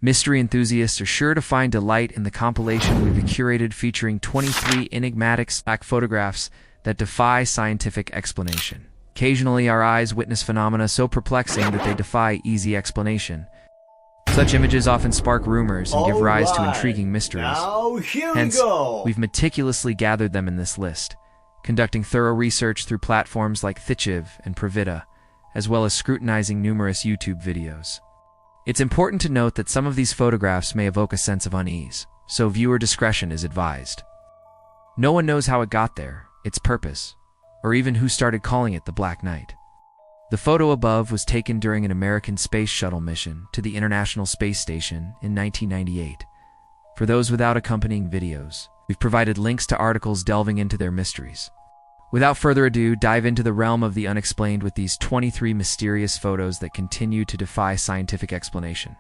Mystery enthusiasts are sure to find delight in the compilation we've curated featuring 23 enigmatic photographs that defy scientific explanation. Occasionally, our eyes witness phenomena so perplexing that they defy easy explanation. Such images often spark rumors and give rise to intriguing mysteries. Hence, we've meticulously gathered them in this list, conducting thorough research through platforms like Thichiv and Pravida, as well as scrutinizing numerous YouTube videos. It's important to note that some of these photographs may evoke a sense of unease, so viewer discretion is advised. No one knows how it got there, its purpose, or even who started calling it the Black Knight. The photo above was taken during an American space shuttle mission to the International Space Station in 1998. For those without accompanying videos, we've provided links to articles delving into their mysteries. Without further ado, dive into the realm of the unexplained with these 23 mysterious photos that continue to defy scientific explanation.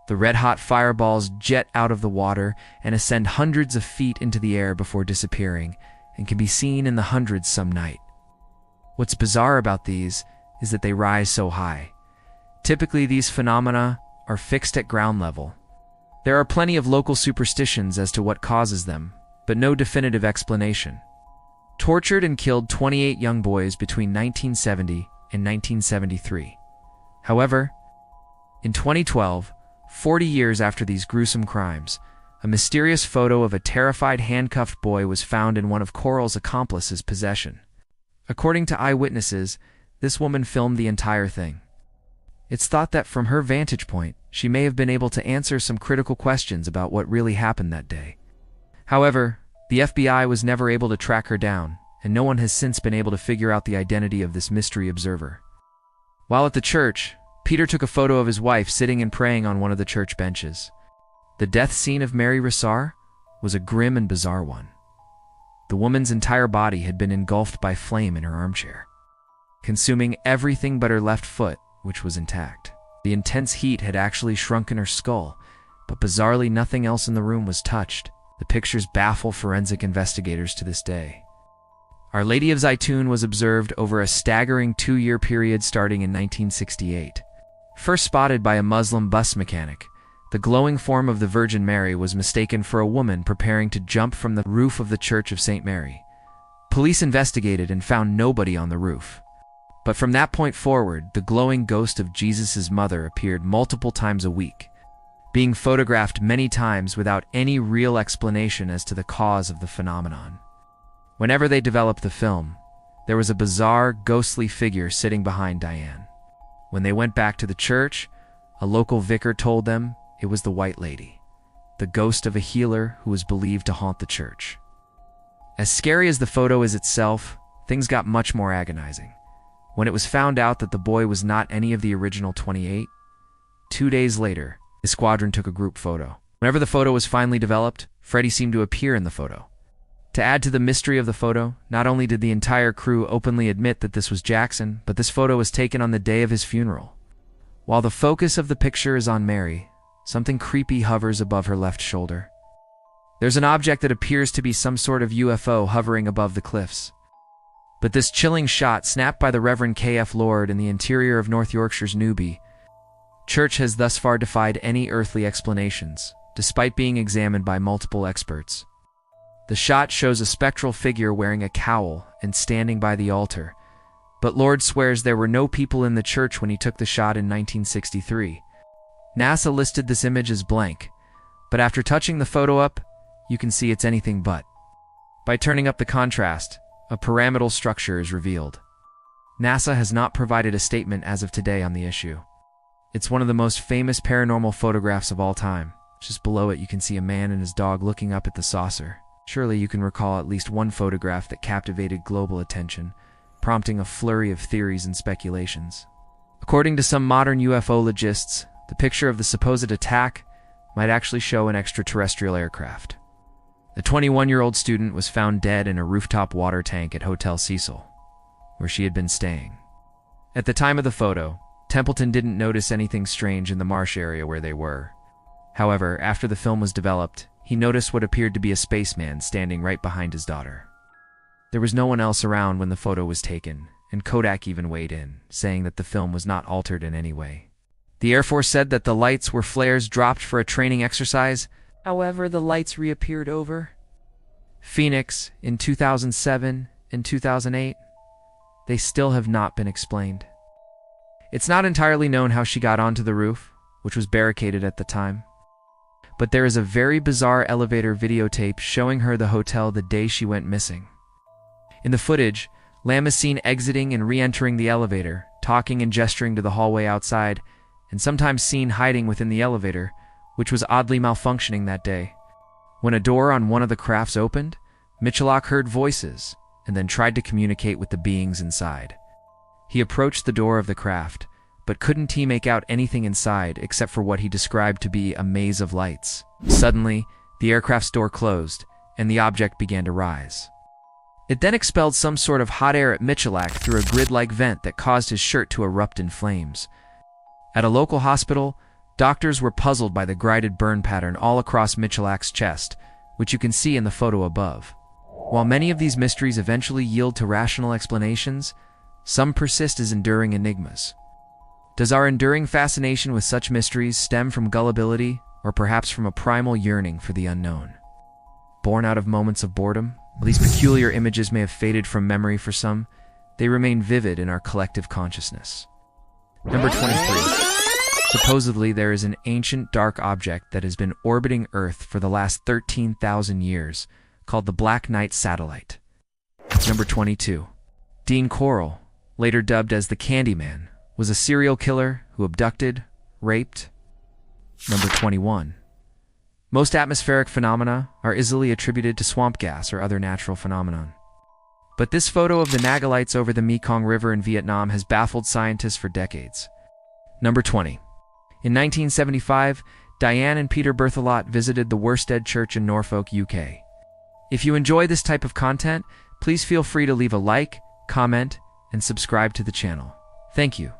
The red-hot fireballs jet out of the water and ascend hundreds of feet into the air before disappearing, and can be seen in the hundreds some night. What's bizarre about these is that they rise so high. Typically, these phenomena are fixed at ground level. There are plenty of local superstitions as to what causes them, but no definitive explanation. Tortured and killed 28 young boys between 1970 and 1973. However, in 2012, 40 years after these gruesome crimes, a mysterious photo of a terrified handcuffed boy was found in one of Coral's accomplices' possession. According to eyewitnesses, this woman filmed the entire thing. It's thought that from her vantage point, she may have been able to answer some critical questions about what really happened that day. However, the FBI was never able to track her down, and no one has since been able to figure out the identity of this mystery observer. While at the church, Peter took a photo of his wife sitting and praying on one of the church benches. The death scene of Mary Rissar was a grim and bizarre one. The woman's entire body had been engulfed by flame in her armchair, consuming everything but her left foot, which was intact. The intense heat had actually shrunken her skull, but bizarrely nothing else in the room was touched. The pictures baffle forensic investigators to this day. Our Lady of Zaytun was observed over a staggering 2-year period starting in 1968. First spotted by a Muslim bus mechanic, the glowing form of the Virgin Mary was mistaken for a woman preparing to jump from the roof of the Church of St. Mary. Police investigated and found nobody on the roof. But from that point forward, the glowing ghost of Jesus' mother appeared multiple times a week, being photographed many times without any real explanation as to the cause of the phenomenon. Whenever they developed the film, there was a bizarre, ghostly figure sitting behind Diane. When they went back to the church, a local vicar told them it was the White Lady, the ghost of a healer who was believed to haunt the church. As scary as the photo is itself, things got much more agonizing. When it was found out that the boy was not any of the original 28, 2 days later, the squadron took a group photo. Whenever the photo was finally developed, Freddie seemed to appear in the photo. To add to the mystery of the photo, not only did the entire crew openly admit that this was Jackson, but this photo was taken on the day of his funeral. While the focus of the picture is on Mary, something creepy hovers above her left shoulder. There's an object that appears to be some sort of UFO hovering above the cliffs. But this chilling shot, snapped by the Reverend K.F. Lord in the interior of North Yorkshire's Newby Church, has thus far defied any earthly explanations, despite being examined by multiple experts. The shot shows a spectral figure wearing a cowl and standing by the altar, but Lord swears there were no people in the church when he took the shot in 1963. NASA listed this image as blank, but after touching the photo up, you can see it's anything but. By turning up the contrast, a pyramidal structure is revealed. NASA has not provided a statement as of today on the issue. It's one of the most famous paranormal photographs of all time. Just below it, you can see a man and his dog looking up at the saucer. Surely you can recall at least one photograph that captivated global attention, prompting a flurry of theories and speculations. According to some modern ufologists, the picture of the supposed attack might actually show an extraterrestrial aircraft. The 21-year-old student was found dead in a rooftop water tank at Hotel Cecil, where she had been staying. At the time of the photo, Templeton didn't notice anything strange in the marsh area where they were. However, after the film was developed, he noticed what appeared to be a spaceman standing right behind his daughter. There was no one else around when the photo was taken, and Kodak even weighed in, saying that the film was not altered in any way. The Air Force said that the lights were flares dropped for a training exercise. However, the lights reappeared over Phoenix in 2007 and 2008. They still have not been explained. It's not entirely known how she got onto the roof, which was barricaded at the time. But there is a very bizarre elevator videotape showing her the hotel the day she went missing. In the footage, Lam is seen exiting and re-entering the elevator, talking and gesturing to the hallway outside, and sometimes seen hiding within the elevator, which was oddly malfunctioning that day. When a door on one of the crafts opened, Michalak heard voices and then tried to communicate with the beings inside. He approached the door of the craft, but couldn't he make out anything inside except for what he described to be a maze of lights. Suddenly, the aircraft's door closed, and the object began to rise. It then expelled some sort of hot air at Michalak through a grid-like vent that caused his shirt to erupt in flames. At a local hospital, doctors were puzzled by the grided burn pattern all across Michalak's chest, which you can see in the photo above. While many of these mysteries eventually yield to rational explanations, some persist as enduring enigmas. Does our enduring fascination with such mysteries stem from gullibility, or perhaps from a primal yearning for the unknown? Born out of moments of boredom, while these peculiar images may have faded from memory for some, they remain vivid in our collective consciousness. Number 23. Supposedly, there is an ancient dark object that has been orbiting Earth for the last 13,000 years, called the Black Knight Satellite. Number 22. Dean Corll, later dubbed as the Candyman, was a serial killer who abducted, raped. Number 21. Most atmospheric phenomena are easily attributed to swamp gas or other natural phenomenon. But this photo of the Nagalites over the Mekong River in Vietnam has baffled scientists for decades. Number 20. In 1975, Diane and Peter Berthelot visited the Worstead Church in Norfolk, UK. If you enjoy this type of content, please feel free to leave a like, comment, and subscribe to the channel. Thank you.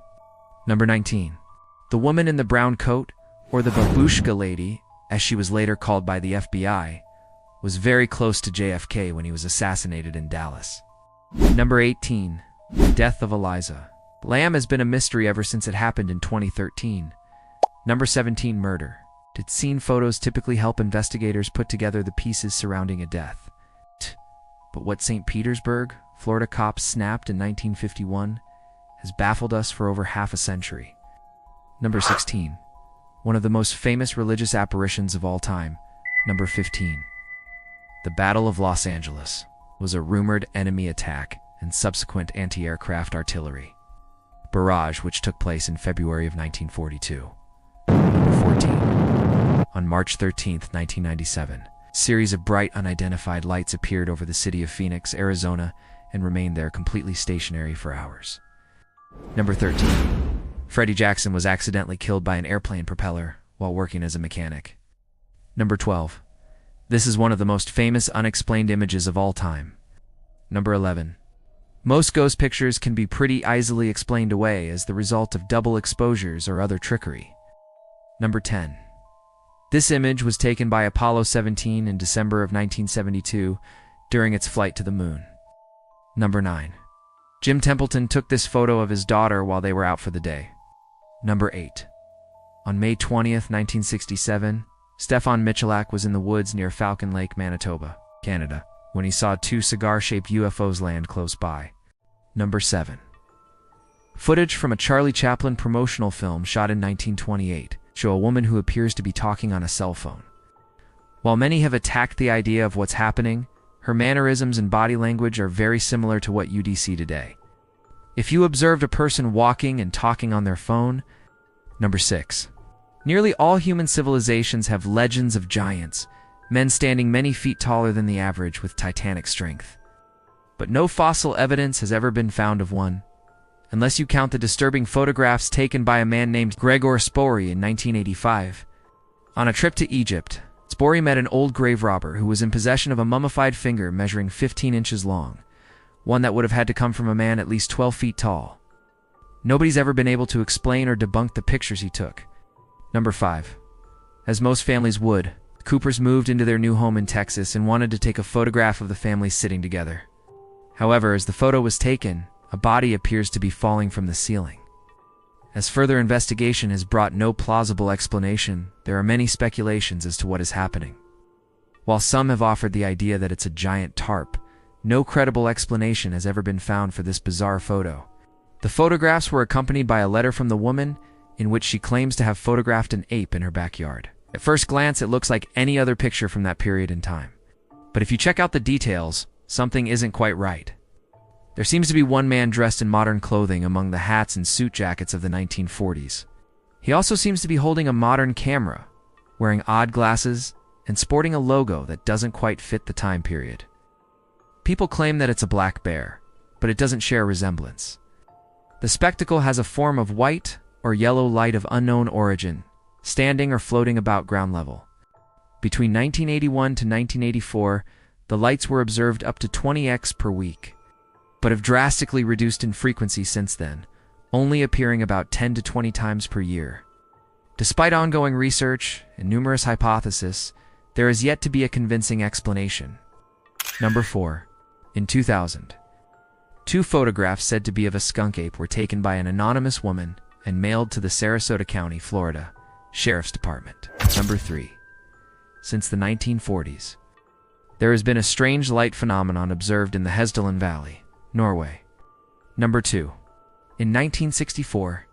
Number 19. The woman in the brown coat, or the babushka lady, as she was later called by the FBI, was very close to JFK when he was assassinated in Dallas. Number 18. The death of Eliza Lam has been a mystery ever since it happened in 2013. Number 17. Murder. Did scene photos typically help investigators put together the pieces surrounding a death? But what St. Petersburg, Florida cops snapped in 1951 has baffled us for over half a century. Number 16. One of the most famous religious apparitions of all time. Number 15. The Battle of Los Angeles was a rumored enemy attack and subsequent anti-aircraft artillery barrage which took place in February of 1942. Number 14. On March 13, 1997, a series of bright unidentified lights appeared over the city of Phoenix, Arizona, and remained there completely stationary for hours. Number 13. Freddie Jackson was accidentally killed by an airplane propeller while working as a mechanic. Number 12. This is one of the most famous unexplained images of all time. Number 11. Most ghost pictures can be pretty easily explained away as the result of double exposures or other trickery. Number 10. This image was taken by Apollo 17 in December of 1972 during its flight to the moon. Number 9. Jim Templeton took this photo of his daughter while they were out for the day. Number 8. On May 20th, 1967, Stefan Michalak was in the woods near Falcon Lake, Manitoba, Canada, when he saw two cigar-shaped UFOs land close by. Number 7. Footage from a Charlie Chaplin promotional film shot in 1928 show a woman who appears to be talking on a cell phone. While many have attacked the idea of what's happening, her mannerisms and body language are very similar to what you'd see today. If you observed a person walking and talking on their phone. Number 6. Nearly all human civilizations have legends of giants, men standing many feet taller than the average with titanic strength. But no fossil evidence has ever been found of one, unless you count the disturbing photographs taken by a man named Gregor Spory in 1985. On a trip to Egypt, Spory met an old grave robber who was in possession of a mummified finger measuring 15 inches long, one that would have had to come from a man at least 12 feet tall. Nobody's ever been able to explain or debunk the pictures he took. Number 5. As most families would, the Coopers moved into their new home in Texas and wanted to take a photograph of the family sitting together. However, as the photo was taken, a body appears to be falling from the ceiling. As further investigation has brought no plausible explanation, there are many speculations as to what is happening. While some have offered the idea that it's a giant tarp, no credible explanation has ever been found for this bizarre photo. The photographs were accompanied by a letter from the woman in which she claims to have photographed an ape in her backyard. At first glance, it looks like any other picture from that period in time. But if you check out the details, something isn't quite right. There seems to be one man dressed in modern clothing among the hats and suit jackets of the 1940s. He also seems to be holding a modern camera, wearing odd glasses, and sporting a logo that doesn't quite fit the time period. People claim that it's a black bear, but it doesn't share a resemblance. The spectacle has a form of white or yellow light of unknown origin, standing or floating about ground level. Between 1981 to 1984, the lights were observed up to 20x per week, but have drastically reduced in frequency since then, only appearing about 10 to 20 times per year. Despite ongoing research and numerous hypotheses, there is yet to be a convincing explanation. Number 4. In 2000, 2 photographs said to be of a skunk ape were taken by an anonymous woman and mailed to the Sarasota County, Florida, Sheriff's Department. Number 3. Since the 1940s, there has been a strange light phenomenon observed in the Hesdalen Valley, Norway. Number 2. In 1964,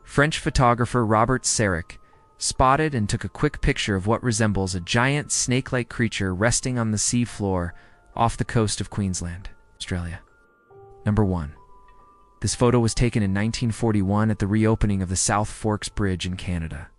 French photographer Robert Sarek spotted and took a quick picture of what resembles a giant snake-like creature resting on the sea floor off the coast of Queensland, Australia. Number 1. This photo was taken in 1941 at the reopening of the South Forks Bridge in Canada.